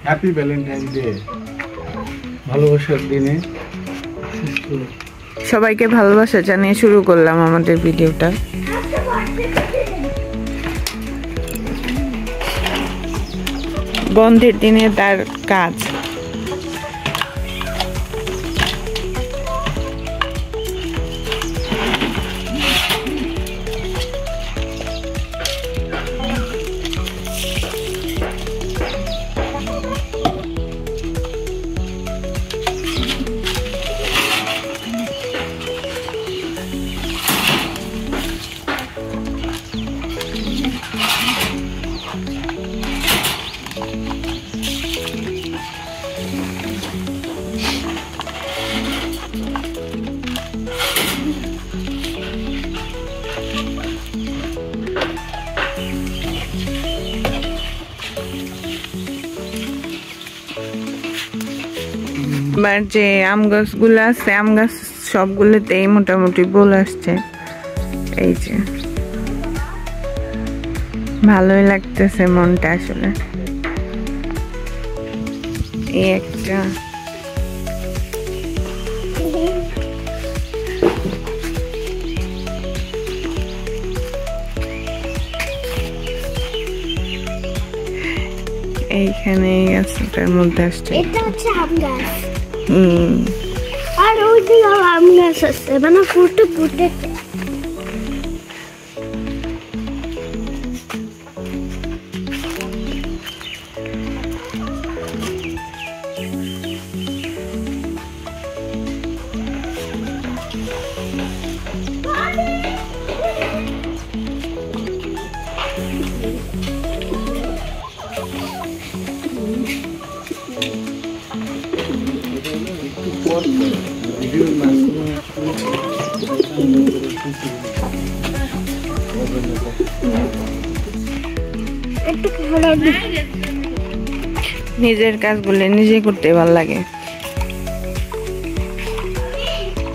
Happy Valentine day, ভালোবাসার দিনে সবাইকে ভালোবাসা জানিয়ে শুরু করলাম আমাদের ভিডিওটা। বন্ধের দিনে তার কাজ। এবার যে আম গাছগুলো আছে, আম গাছ সবগুলোতেই মোটামুটি বল আসছে। এই যে ভালোই লাগতেছে মনটা আসলে। এই একটা এইখানে এই গাছটার মধ্যে আসছে। এটা হচ্ছে আম গাছ। আর ওই দিকে আম গাছ আছে, মানে ফুটে ফুটে। নিজের কাজগুলো নিজে করতে ভালো লাগে।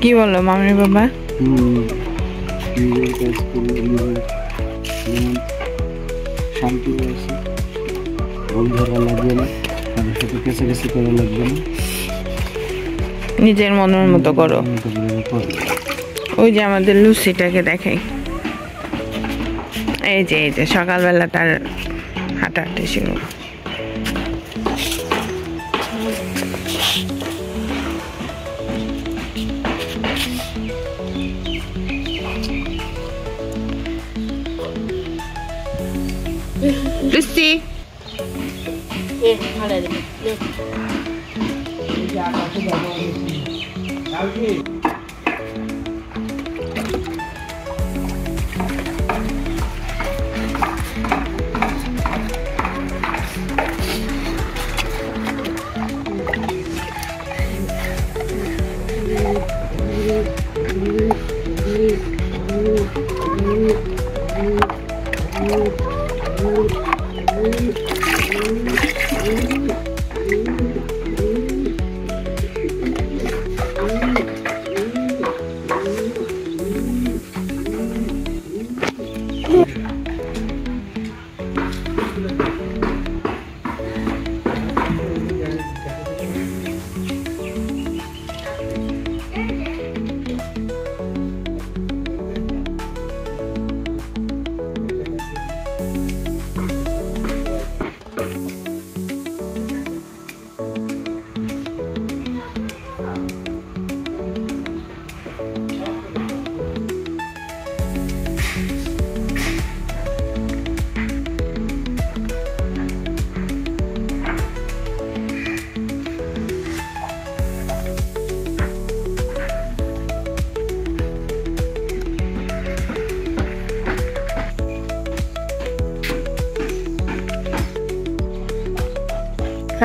কি বলো মামির বাবা? নিজের কাজ করলে শান্তি আছে, ভুল ধরা লাগবে না, কারোর সাথে কেঁচাকেচি করা লাগবে না, নিজের মনের মতো করো। ওই যে আমাদের লুচিটাকে দেখাই, এই যে সকালবেলা তার হাঁটাহাঁটি ছিল। লুচি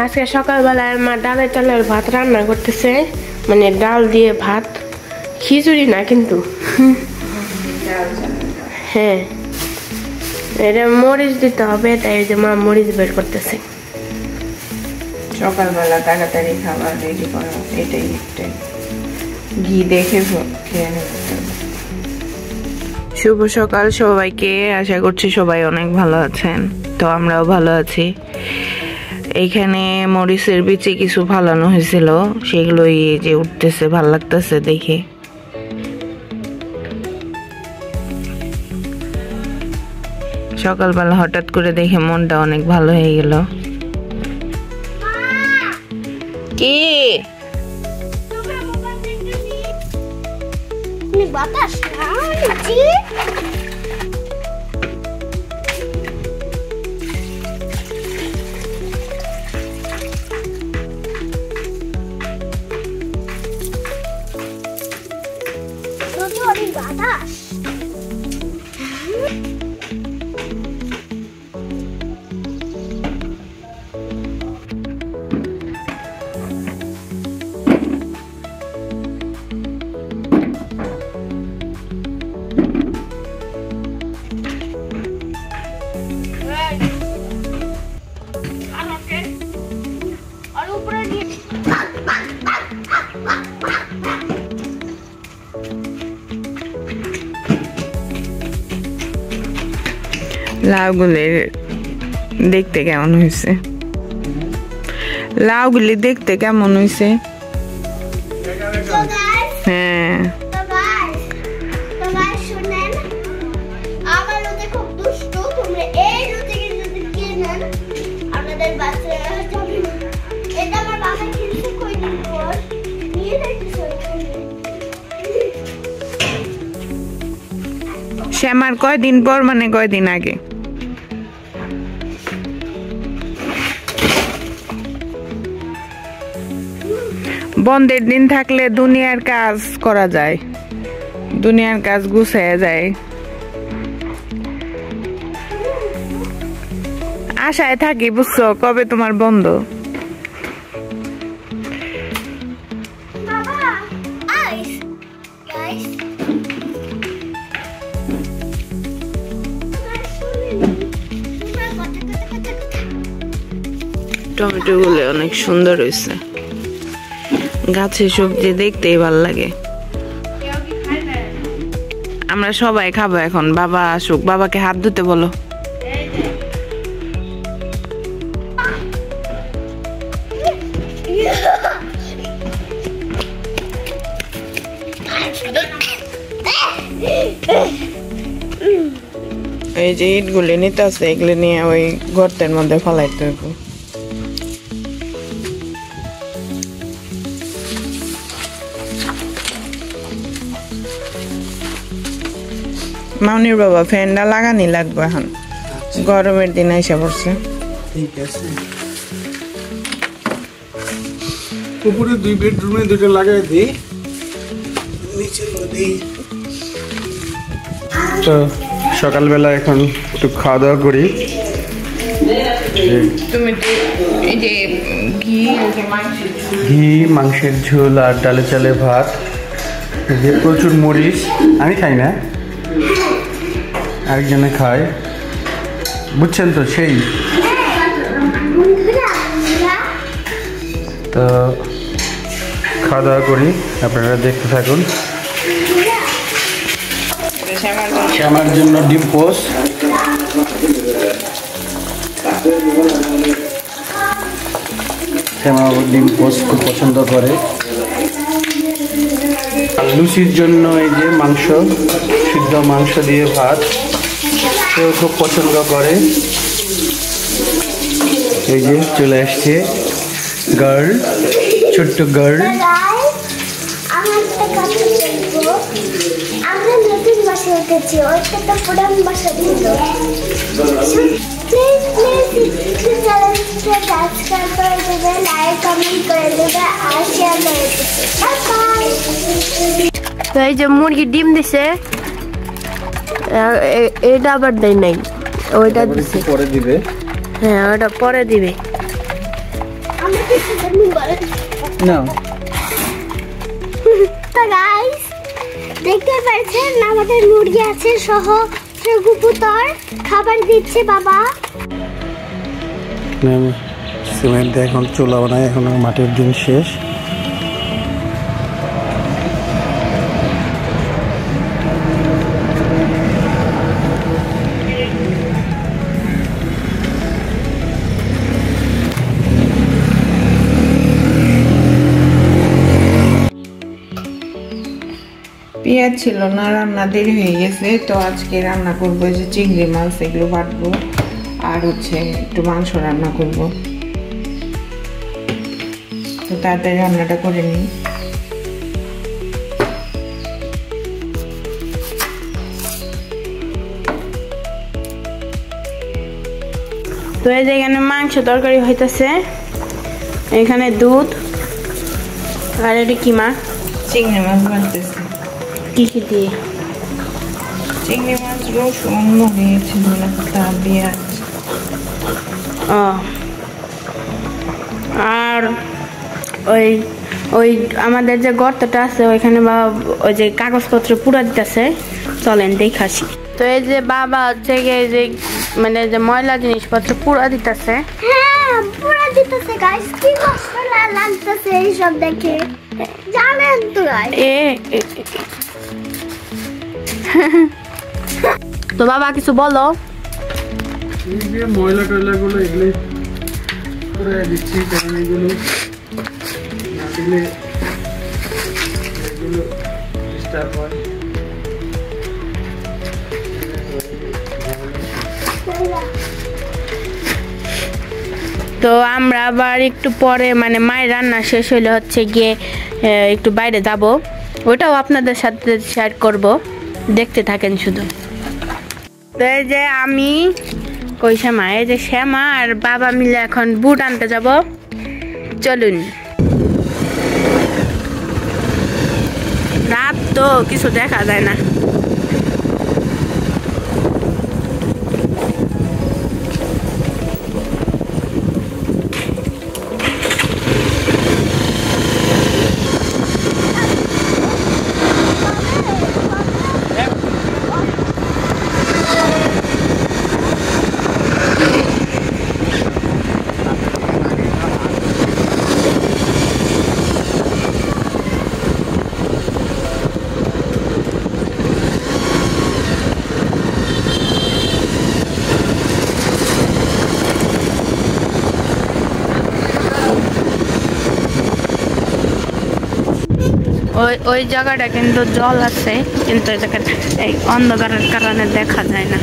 আজকে সকালবেলায় মা ডালের চালের ভাত রান্না করতেছে, মানে ডাল দিয়ে ভাত, খিচুড়ি না কিন্তু। হ্যাঁ, এটা মরিচ দিতে হবে, তাই যে মা মরিচ বের করতেছে। সকালবেলা তাড়াতাড়ি খাবার রেডি করো, এটাই একটাই ঘি দেখে খেয়ে নেবে। শুভ সকাল সবাইকে, আশা করছি সবাই অনেক ভালো আছেন। তো আমরাও ভালো আছি। এইখানে মরিচের বিচি কিছু ফালানো হয়েছিল, সেগুলোই এই যে উঠতেছে, ভাল লাগতেছে দেখে। সকালবেলা হঠাৎ করে দেখে মনটা অনেক ভালো হয়ে গেল। কি বাতাস বাতাস লাউগুলি দেখতে কেমন হয়েছে? লাউগুলি দেখতে কেমন হয়েছে? হ্যাঁ শ্যামার কয়দিন পর, মানে কয়দিন আগে? বন্ধের দিন থাকলে দুনিয়ার কাজ করা যায়, দুনিয়ার কাজ গুছায়া যায়। আশায় থাকি বুঝছো, কবে তোমার বন্ধ। টমেটো গুলো অনেক সুন্দর হয়েছে, গাছের সবজি দেখতেই ভালো লাগে। আমরা সবাই খাবো এখন, বাবা আসুক, বাবাকে হাত ধুতে বলো। এই যে ইটগুলি নিতে আছে, এগুলি নিয়ে ওই গর্তের মধ্যে ফেলাইতে হবে। মাউনির বাবা ফ্যানটা লাগানি লাগবে এখন, গরমের দিন এসে পড়ছে। ঠিক আছে, উপরে 2 বেডরুমে 2টা লাগাই দিই, নিচের মধ্যে। তো সকালবেলা এখন একটু খাওয়া দাওয়া করি। তুমি তো এই যে ঘি, মাংসের ঝোল আর ডালে চালে ভাত, যে প্রচুর মরিচ। আমি খাই না, আরেকজনে খায়, বুঝছেন তো সেই। তো খাওয়া দাওয়া করি, আপনারা দেখতে থাকুন। আমার জন্য ডিম পোস্ট, ডিম পোস্ট খুব পছন্দ করে। আর লুচির জন্য এই যে মাংস, সিদ্ধ মাংস দিয়ে ভাত, কেউ খুব পছন্দ করে। এই যে চলে আসছে গার্ল, ছোট্ট গার্ল। এই যে মুরগি ডিম দিছে, এটা আবার দেয় নাই, ওইটা দিছে পরে দিবে। হ্যাঁ ওটা পরে দিবে। না গাইস, দেখতে পাচ্ছেন আমাদের মুরগি আছে সহ কবুতর, খাবার দিচ্ছে বাবা। সিমেন্ট এখন চুলা বানায়, এখন মাটির দিন শেষ। পেঁয়াজ ছিল না, রান্না দেরি হয়ে গেছে, তো আজকে রান্না করবো যে চিংড়ি মাছ, এগুলো বাটবো আর হচ্ছে একটু মাংস রান্না করব। তো তাড়াতাড়ি রান্নাটা করে নিই। তো এই যে এখানে মাংস তরকারি হইতেছে, এখানে দুধ আর এটা কি মা? চিংড়ি মাছ বানতেছে। কি কি দিয়ে? চিংড়ি মাছ, রসুন, মরিচ, ধনে পাতা, পেঁয়াজ। ও আর ওই ওই আমাদের যে গর্তটা আছে ওইখানে বাবা ওই যে কাগজপত্র পুরা দিতেছে, চলেন দেখাসি। তো এই যে বাবা হচ্ছে এই যে মানে যে ময়লা জিনিসপত্র পুরা দিতেছে। হ্যাঁ পুরা দিতেছে গাইস, কি কষ্ট লাগতেছে এই সব দেখে, জানেন তো গাইস। তো বাবা কিছু বলো। এই যে ময়লা টয়লাগুলো এগুলো পুরো দিচ্ছি, কারণ এগুলো না দিলে এগুলো ডিস্টার্ব হয়। তো আমরা আবার একটু পরে মানে মায়ের রান্না শেষ হইলে হচ্ছে গিয়ে একটু বাইরে যাব, ওটাও আপনাদের সাথে শেয়ার করব, দেখতে থাকেন শুধু। তো এই যে আমি কই শ্যামা, এই যে শ্যামা আর বাবা মিলে এখন বুট আনতে যাব, চলুন। রাত তো কিছু দেখা যায় না। ওই জায়গাটা কিন্তু জল আছে, কিন্তু এই জায়গাটা এই অন্ধকারের কারণে দেখা যায় না।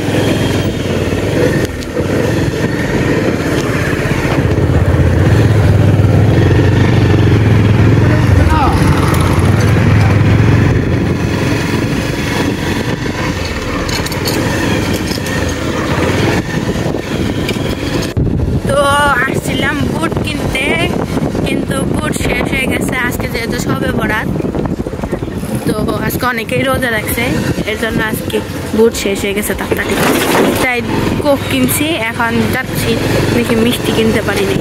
তো আসছিলাম বুট কিনতে, কিন্তু বুট শেষ হয়ে গেছে আজকে, যেহেতু সবে বরাত, তো আজকে অনেকেই রোজা রাখছে, এর জন্য আজকে বুট শেষ হয়ে গেছে তাড়াতাড়ি, তাই কোক কিনছি। এখন যাচ্ছি দেখি মিষ্টি কিনতে পারিনি।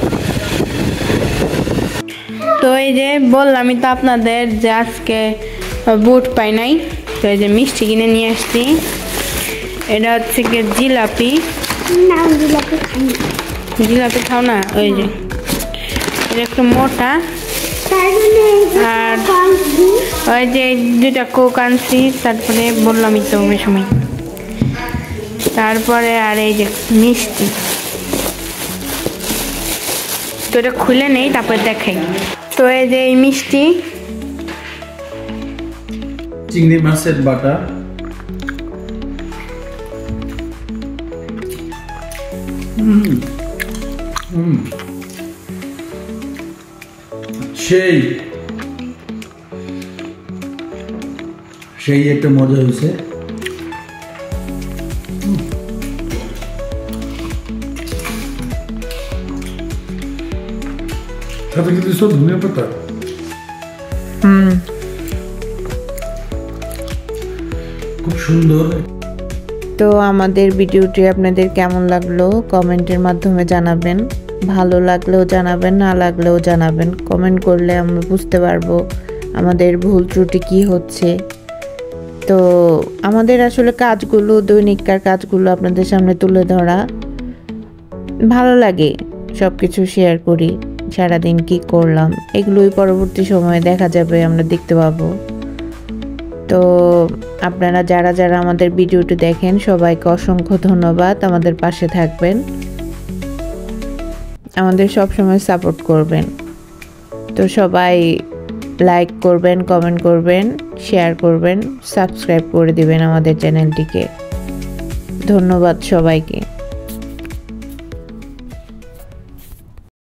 তো এই যে বললামই তো আপনাদের যে আজকে বুট পাই নাই, তো এই যে মিষ্টি কিনে নিয়ে আসছি। এটা হচ্ছে গিয়ে জিলাপি। জিলাপি খাও না? ওই যে এটা একটু মোটা, আর ওই যে দুটা কোক আনছি, তারপরে বললামই তো ওই সময়, তারপরে আর এই যে মিষ্টি। তো এটা খুলে নেই, তারপরে দেখাই। তো এই যে এই মিষ্টি, চিংড়ি মাছের বাটা, সেই সেই একটা মজা হয়েছে। সাথে কিন্তু সব ধনিয়া পাতা। খুব সুন্দর। তো আমাদের ভিডিওটি আপনাদের কেমন লাগলো কমেন্টের মাধ্যমে জানাবেন, ভালো লাগলেও জানাবেন, না লাগলেও জানাবেন। কমেন্ট করলে আমরা বুঝতে পারবো আমাদের ভুল ত্রুটি কি হচ্ছে। তো আমাদের আসলে কাজগুলো, দৈনিককার কাজগুলো আপনাদের সামনে তুলে ধরা ভালো লাগে, সব কিছু শেয়ার করি, সারাদিন কি করলাম এগুলোই পরবর্তী সময়ে দেখা যাবে, আমরা দেখতে পাবো। তো আপনারা যারা যারা আমাদের ভিডিওটি দেখেন সবাইকে অসংখ্য ধন্যবাদ, আমাদের পাশে থাকবেন, আমাদের সব সময় সাপোর্ট করবেন। তো সবাই লাইক করবেন, কমেন্ট করবেন, শেয়ার করবেন, সাবস্ক্রাইব করে দিবেন আমাদের চ্যানেলটিকে। ধন্যবাদ সবাইকে।